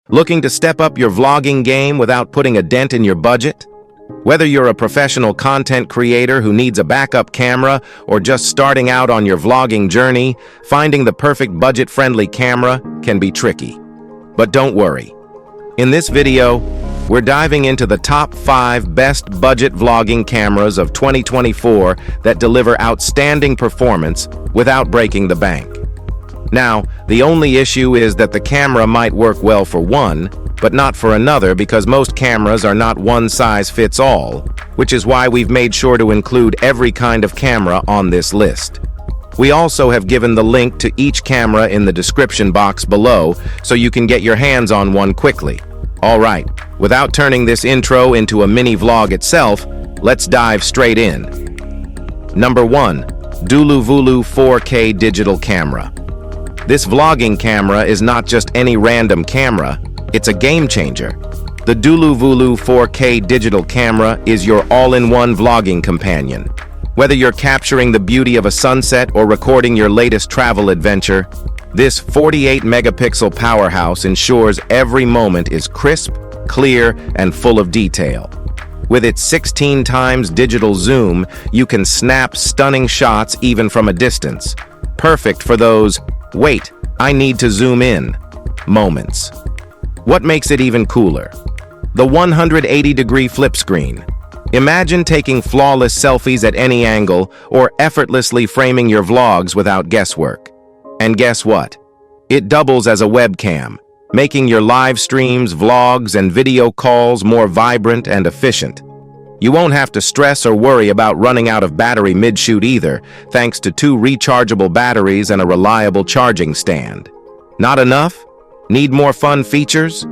Looking to step up your vlogging game without putting a dent in your budget? Whether you're a professional content creator who needs a backup camera or just starting out on your vlogging journey, finding the perfect budget-friendly camera can be tricky. But don't worry. In this video, we're diving into the top 5 best budget vlogging cameras of 2024 that deliver outstanding performance without breaking the bank. Now, the only issue is that the camera might work well for one, but not for another because most cameras are not one size fits all, which is why we've made sure to include every kind of camera on this list. We also have given the link to each camera in the description box below so you can get your hands on one quickly. Alright, without turning this intro into a mini vlog itself, let's dive straight in. Number 1. Duluvulu 4K Digital Camera. This vlogging camera is not just any random camera, it's a game changer. The Duluvulu 4K digital camera is your all-in-one vlogging companion. Whether you're capturing the beauty of a sunset or recording your latest travel adventure, this 48-megapixel powerhouse ensures every moment is crisp, clear, and full of detail. With its 16 times digital zoom, you can snap stunning shots even from a distance. Perfect for those "wait, I need to zoom in" moments. What makes it even cooler? The 180-degree flip screen. Imagine taking flawless selfies at any angle or effortlessly framing your vlogs without guesswork. And guess what? It doubles as a webcam, making your live streams, vlogs, and video calls more vibrant and efficient. You won't have to stress or worry about running out of battery mid-shoot either, thanks to 2 rechargeable batteries and a reliable charging stand. Not enough? Need more fun features?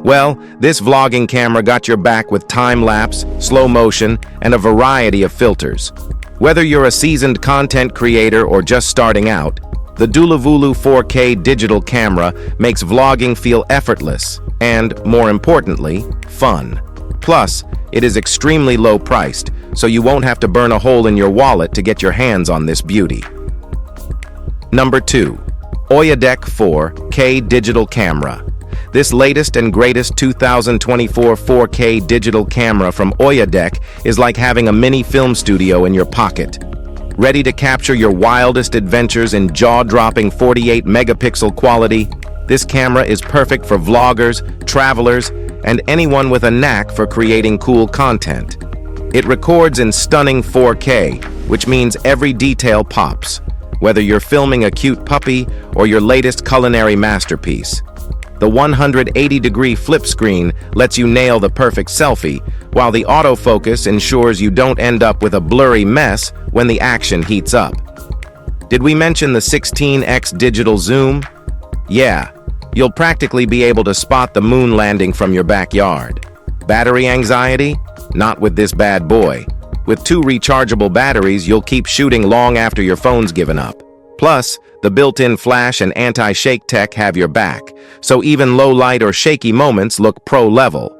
Well, this vlogging camera got your back with time-lapse, slow motion, and a variety of filters. Whether you're a seasoned content creator or just starting out, the Duluvulu 4K digital camera makes vlogging feel effortless and, more importantly, fun. Plus, it is extremely low-priced, so you won't have to burn a hole in your wallet to get your hands on this beauty. Number 2. Oyodec 4K Digital Camera. This latest and greatest 2024 4K digital camera from Oyodec is like having a mini film studio in your pocket. Ready to capture your wildest adventures in jaw-dropping 48-megapixel quality, this camera is perfect for vloggers, travelers, and anyone with a knack for creating cool content. It records in stunning 4K, which means every detail pops, whether you're filming a cute puppy or your latest culinary masterpiece. The 180-degree flip screen lets you nail the perfect selfie, while the autofocus ensures you don't end up with a blurry mess when the action heats up. Did we mention the 16x digital zoom? Yeah, you'll practically be able to spot the moon landing from your backyard. Battery anxiety? Not with this bad boy. With 2 rechargeable batteries, you'll keep shooting long after your phone's given up. Plus, the built-in flash and anti-shake tech have your back, so even low light or shaky moments look pro-level.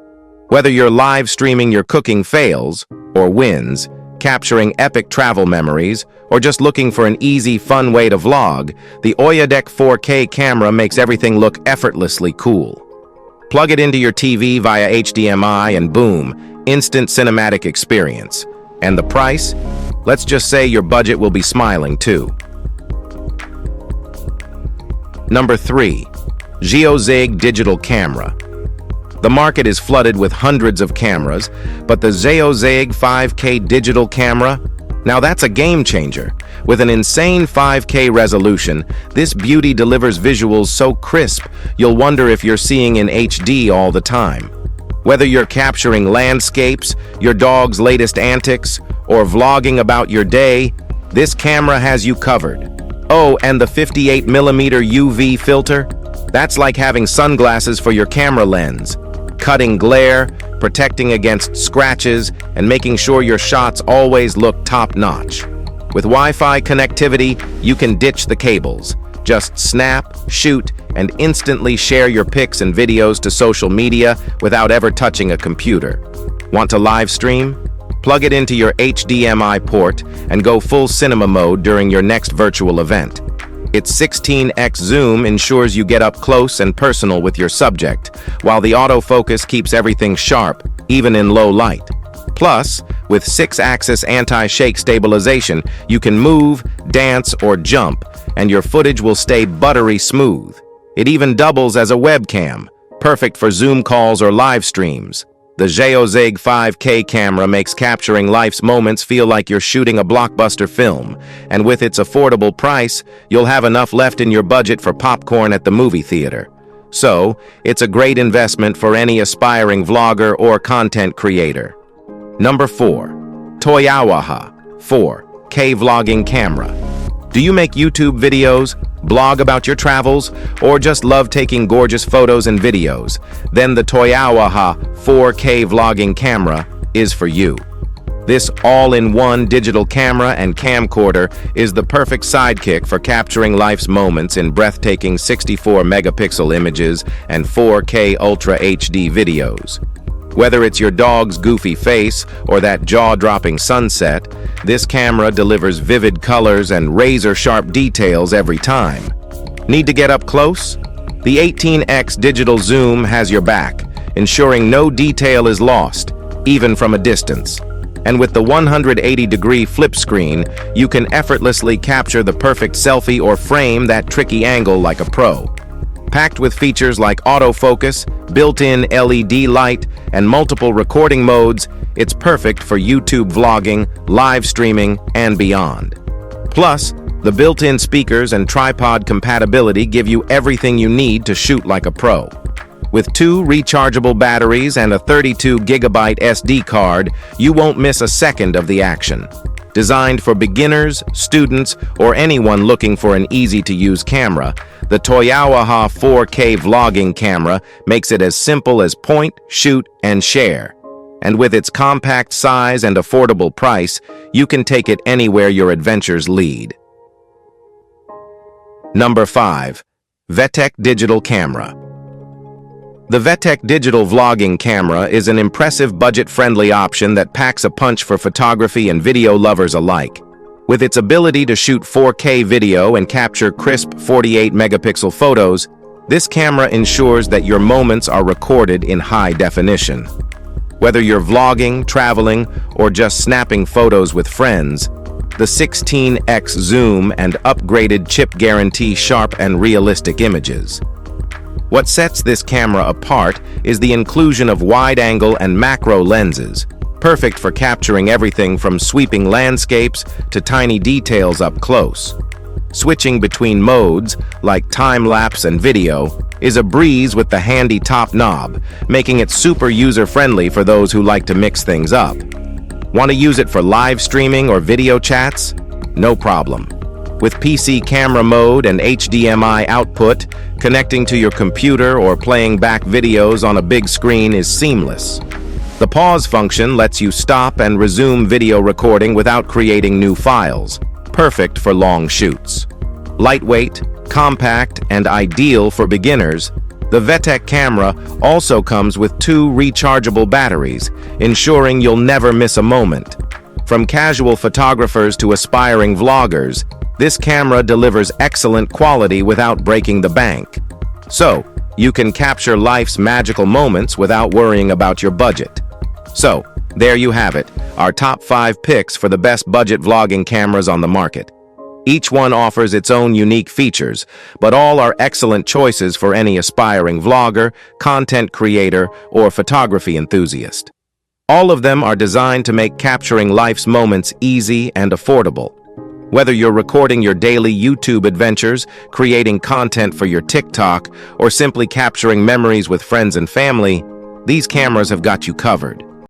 Whether you're live streaming your cooking fails or wins, capturing epic travel memories, or just looking for an easy, fun way to vlog, the Oyodec 4K camera makes everything look effortlessly cool. Plug it into your TV via HDMI and boom, instant cinematic experience. And the price? Let's just say your budget will be smiling too. Number 3. Geozig Digital Camera. The market is flooded with hundreds of cameras, but the Geozig 5K digital camera? Now that's a game changer. With an insane 5K resolution, this beauty delivers visuals so crisp, you'll wonder if you're seeing in HD all the time. Whether you're capturing landscapes, your dog's latest antics, or vlogging about your day, this camera has you covered. Oh, and the 58mm UV filter? That's like having sunglasses for your camera lens. Cutting glare, protecting against scratches, and making sure your shots always look top-notch. With Wi-Fi connectivity, you can ditch the cables. Just snap, shoot, and instantly share your pics and videos to social media without ever touching a computer. Want to live stream? Plug it into your HDMI port and go full cinema mode during your next virtual event. Its 16x zoom ensures you get up close and personal with your subject, while the autofocus keeps everything sharp, even in low light. Plus, with 6-axis anti-shake stabilization, you can move, dance, or jump, and your footage will stay buttery smooth. It even doubles as a webcam, perfect for Zoom calls or live streams. The Geozig 5K camera makes capturing life's moments feel like you're shooting a blockbuster film, and with its affordable price, you'll have enough left in your budget for popcorn at the movie theater. So, it's a great investment for any aspiring vlogger or content creator. Number 4. Toyawaha 4K Vlogging Camera. Do you make YouTube videos, blog about your travels, or just love taking gorgeous photos and videos? Then the Toyawaha 4K Vlogging Camera is for you. This all-in-one digital camera and camcorder is the perfect sidekick for capturing life's moments in breathtaking 64-megapixel images and 4K Ultra HD videos. Whether it's your dog's goofy face or that jaw-dropping sunset, this camera delivers vivid colors and razor-sharp details every time. Need to get up close? The 18x digital zoom has your back, ensuring no detail is lost, even from a distance. And with the 180-degree flip screen, you can effortlessly capture the perfect selfie or frame that tricky angle like a pro. Packed with features like autofocus, built-in LED light, and multiple recording modes, it's perfect for YouTube vlogging, live streaming, and beyond. Plus, the built-in speakers and tripod compatibility give you everything you need to shoot like a pro. With 2 rechargeable batteries and a 32GB SD card, you won't miss a second of the action. Designed for beginners, students, or anyone looking for an easy-to-use camera, the Toyawaha 4K Vlogging Camera makes it as simple as point, shoot, and share. And with its compact size and affordable price, you can take it anywhere your adventures lead. Number 5. VETEC Digital Camera. The VETEC Digital Vlogging Camera is an impressive budget-friendly option that packs a punch for photography and video lovers alike. With its ability to shoot 4K video and capture crisp 48-megapixel photos, this camera ensures that your moments are recorded in high definition. Whether you're vlogging, traveling, or just snapping photos with friends, the 16x zoom and upgraded chip guarantee sharp and realistic images. What sets this camera apart is the inclusion of wide-angle and macro lenses, perfect for capturing everything from sweeping landscapes to tiny details up close. Switching between modes, like time-lapse and video, is a breeze with the handy top knob, making it super user-friendly for those who like to mix things up. Want to use it for live streaming or video chats? No problem. With PC camera mode and HDMI output, connecting to your computer or playing back videos on a big screen is seamless. The pause function lets you stop and resume video recording without creating new files, perfect for long shoots. Lightweight, compact, and ideal for beginners, the VETEC camera also comes with 2 rechargeable batteries, ensuring you'll never miss a moment. From casual photographers to aspiring vloggers, this camera delivers excellent quality without breaking the bank. So, you can capture life's magical moments without worrying about your budget. So, there you have it, our top 5 picks for the best budget vlogging cameras on the market. Each one offers its own unique features, but all are excellent choices for any aspiring vlogger, content creator, or photography enthusiast. All of them are designed to make capturing life's moments easy and affordable. Whether you're recording your daily YouTube adventures, creating content for your TikTok, or simply capturing memories with friends and family, these cameras have got you covered.